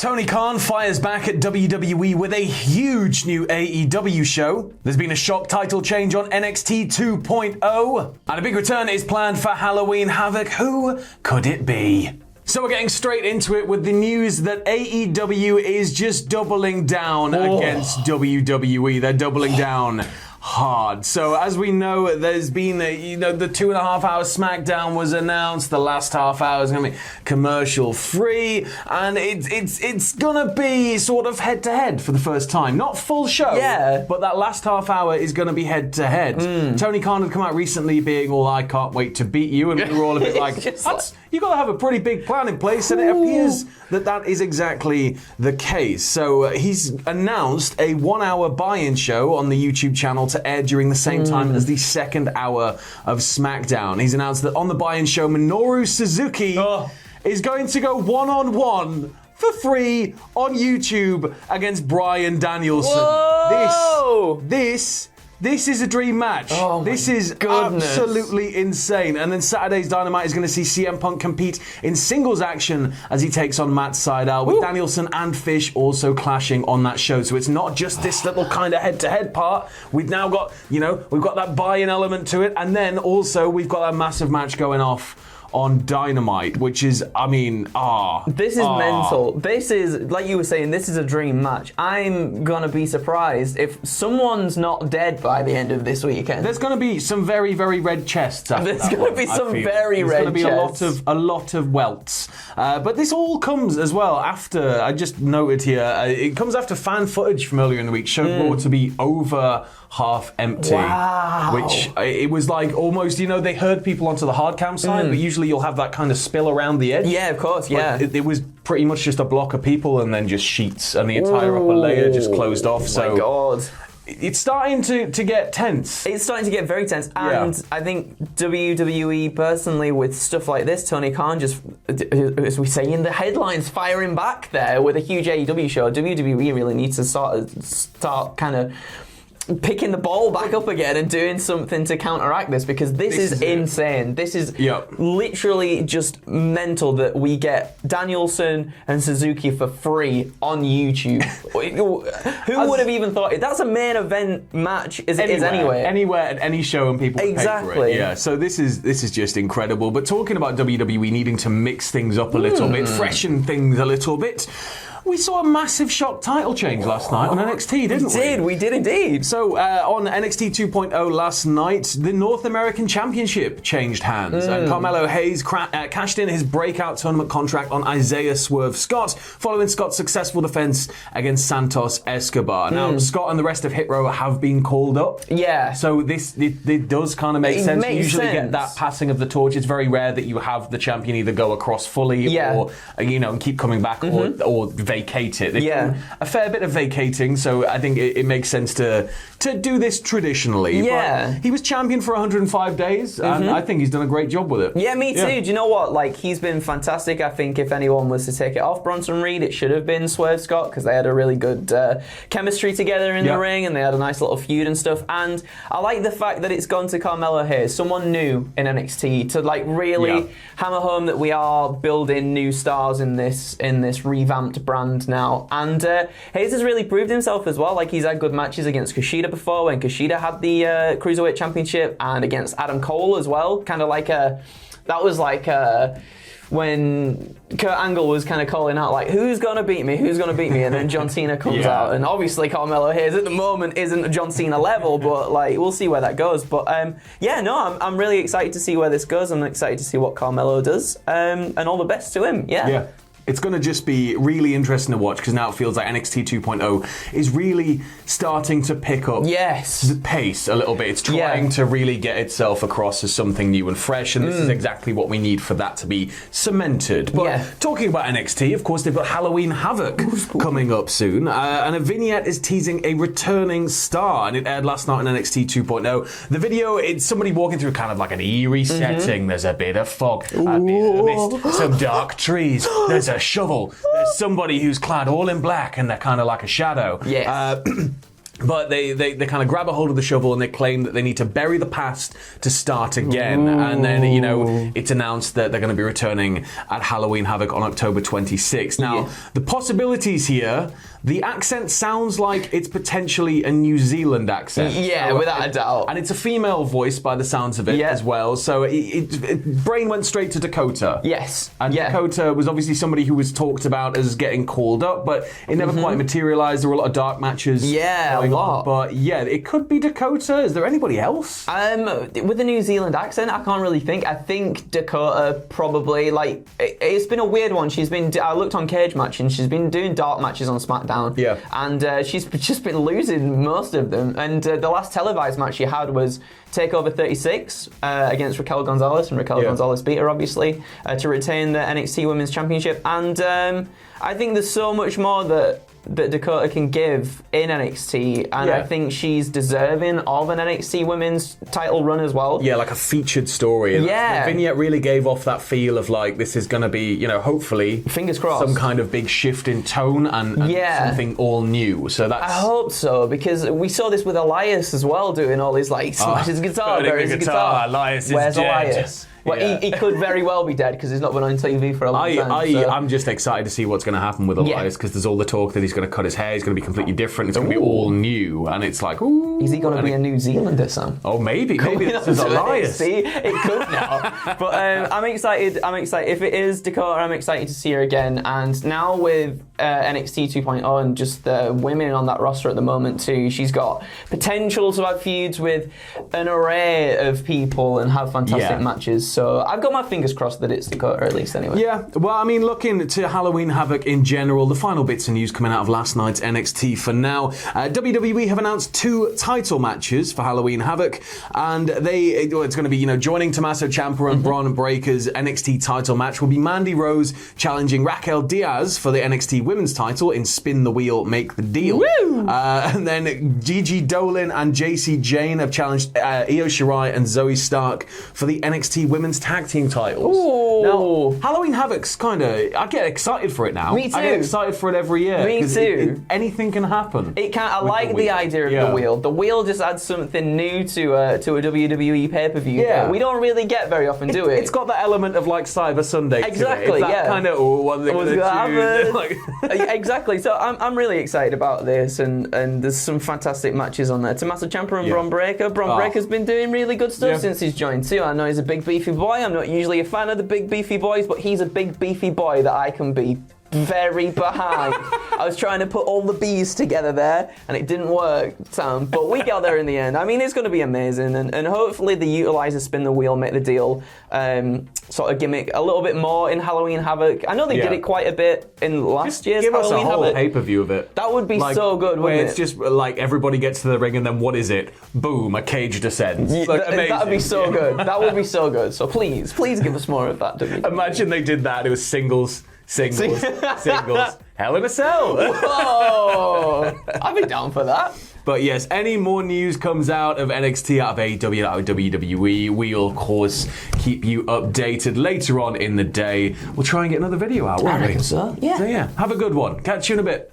Tony Khan fires back at WWE with a huge new AEW show. There's been a shock title change on NXT 2.0. And a big return is planned for Halloween Havoc. Who could it be? So we're getting straight into it with the news that AEW is just doubling down against WWE. They're doubling down hard. So as we know, there's been the 2.5 hour SmackDown was announced. The last half hour is going to be commercial free, and it's going to be sort of head to head for the first time. Not full show, but that last half hour is going to be head to head. Tony Khan had come out recently being all, I can't wait to beat you, and we were all a bit like, you got to have a pretty big plan in place, and it appears that is exactly the case. So he's announced a 1 hour buy-in show on the YouTube channel to air during the same time as the second hour of SmackDown. He's announced that on the buy-in show, Minoru Suzuki is going to go one-on-one for free on YouTube against Bryan Danielson. Whoa! This is a dream match. This is absolutely insane. And then Saturday's Dynamite is going to see CM Punk compete in singles action as he takes on Matt Sydal, with Danielson and Fish also clashing on that show. So it's not just this little kind of head-to-head part. We've now got, we've got that buy-in element to it, and then also we've got a massive match going off on Dynamite, which is, This is mental. This is, like you were saying, this is a dream match. I'm gonna be surprised if someone's not dead by the end of this weekend. There's gonna be some very, very red chests after There's gonna be some very red chests. There's gonna be a lot of welts. But this all comes as well after, I just noted here, it comes after fan footage from earlier in the week showed Raw to be over half empty. Wow. Which, it was like almost, they herd people onto the hard cam side, but usually you'll have that kind of spill around the edge. Yeah, of course, yeah. It was pretty much just a block of people and then just sheets, and the entire upper layer just closed off. Oh my God. It's starting to get tense. It's starting to get very tense, and I think WWE personally, with stuff like this, Tony Khan just, as we say in the headlines, firing back there with a huge AEW show. WWE really needs to start kind of picking the ball back up again and doing something to counteract this, because this is insane. This is literally just mental that we get Danielson and Suzuki for free on YouTube. Who would have even thought it? That's a main event match as it is anyway. Anywhere at any show, and people would pay for it. Yeah, so this is just incredible. But talking about WWE needing to mix things up a little bit, freshen things a little bit, we saw a massive shock title change last night on NXT, didn't we? We did indeed. So on NXT 2.0 last night, the North American Championship changed hands. And Carmelo Hayes cashed in his breakout tournament contract on Isaiah Swerve Scott, following Scott's successful defense against Santos Escobar. Now, Scott and the rest of Hit Row have been called up. Yeah. So it does kind of make sense. You usually get that passing of the torch. It's very rare that you have the champion either go across fully or, and keep coming back or vacate it. They've done a fair bit of vacating, so I think it makes sense to do this traditionally. Yeah. But he was champion for 105 days, and I think he's done a great job with it. Yeah, me too. Do you know what? Like, he's been fantastic. I think if anyone was to take it off Bronson Reed, it should have been Swerve Scott, because they had a really good chemistry together in the ring, and they had a nice little feud and stuff. And I like the fact that it's gone to Carmelo Hayes, someone new in NXT, to really hammer home that we are building new stars in this revamped brand now. And Hayes has really proved himself as well. Like, he's had good matches against Kushida before, when Kushida had the Cruiserweight Championship, and against Adam Cole as well. Kind of like when Kurt Angle was kind of calling out, like, who's going to beat me? Who's going to beat me? And then John Cena comes out. And obviously Carmelo Hayes at the moment isn't John Cena level, but we'll see where that goes. But I'm really excited to see where this goes. I'm excited to see what Carmelo does. And all the best to him. Yeah. It's going to just be really interesting to watch, because now it feels like NXT 2.0 is really starting to pick up the pace a little bit. It's trying to really get itself across as something new and fresh, and this is exactly what we need for that to be cemented. But talking about NXT, of course, they've got Halloween Havoc coming up soon, and a vignette is teasing a returning star, and it aired last night on NXT 2.0. The video, it's somebody walking through kind of like an eerie setting. There's a bit of fog, a bit of mist, some dark trees. There's a shovel. There's somebody who's clad all in black, and they're kind of like a shadow. Yes. But they kind of grab a hold of the shovel and they claim that they need to bury the past to start again. Ooh. And then, it's announced that they're going to be returning at Halloween Havoc on October 26th. Now, the possibilities here, the accent sounds like it's potentially a New Zealand accent. Yeah, so, without a doubt. And it's a female voice by the sounds of it as well. So Brain went straight to Dakota. Yes. And Dakota was obviously somebody who was talked about as getting called up, but it never quite materialized. There were a lot of dark matches. Yeah, a lot. But it could be Dakota. Is there anybody else? With the New Zealand accent, I can't really think. I think Dakota probably, it's been a weird one. I looked on Cage Match and she's been doing dark matches on SmackDown. Yeah. And she's just been losing most of them. And the last televised match she had was TakeOver 36 against Raquel Gonzalez, and Raquel Gonzalez beat her, obviously, to retain the NXT Women's Championship. And I think there's so much more that Dakota can give in NXT, and I think she's deserving of an NXT Women's title run as well. Yeah, like a featured story. And the vignette really gave off that feel of this is going to be, hopefully, fingers crossed, some kind of big shift in tone and something all new. So that's. I hope so, because we saw this with Elias as well, doing all his smashes guitar, buries his guitar. Elias is Where's dead. Elias? Well, he could very well be dead because he's not been on TV for a long time. I'm just excited to see what's going to happen with Elias, because there's all the talk that he's going to cut his hair, he's going to be completely different, it's going to be all new, and it's like, ooh. Is he going to be a New Zealander, Sam? Oh, maybe this is Elias. See, it could now. But I'm excited. If it is Dakota, I'm excited to see her again. And now with NXT 2.0 and just the women on that roster at the moment too, she's got potential to have feuds with an array of people and have fantastic matches. So I've got my fingers crossed that it's Dakota, at least anyway. Yeah, well, I mean, looking to Halloween Havoc in general, the final bits of news coming out of last night's NXT for now. WWE have announced 2 title matches for Halloween Havoc, and it's going to be, joining Tommaso Ciampa and Braun Breaker's NXT title match will be Mandy Rose challenging Raquel Diaz for the NXT Women's title in Spin the Wheel, Make the Deal. Woo! And then Gigi Dolan and JC Jane have challenged Io Shirai and Zoe Stark for the NXT Women's Tag Team titles. Ooh. Now, Halloween Havoc's I get excited for it now. Me too. I get excited for it every year. Me too. Anything can happen. It can. I like the idea of the wheel. The wheel just adds something new to a WWE pay-per-view that we don't really get very often, do it? It's got that element of Cyber Sunday. Exactly. To it. It's that kind of what are they going to choose? Exactly. So I'm really excited about this, and there's some fantastic matches on there. Tommaso Ciampa and Braun Breaker. Braun Breaker's been doing really good stuff since he's joined too. I know he's a big beefy boy. I'm not usually a fan of the big beefy boys, but he's a big beefy boy that I can be very behind. I was trying to put all the B's together there, and it didn't work, Sam. But we got there in the end. I mean, it's going to be amazing, and hopefully they utilise the Spin the Wheel, Make the Deal sort of gimmick a little bit more in Halloween Havoc. I know they did it quite a bit in last year's Halloween Havoc. Give us a whole pay-per-view of it. That would be so good, wouldn't it? It's just everybody gets to the ring, and then what is it? Boom, a cage descends. That would be so good. That would be so good. So please give us more of that. Imagine they did that. It was singles. Hell in a Cell. Whoa! I'd be down for that. But yes, any more news comes out of NXT, out of AEW, out of WWE, we'll of course keep you updated later on in the day. We'll try and get another video out, won't we? So, yeah. So yeah, have a good one. Catch you in a bit.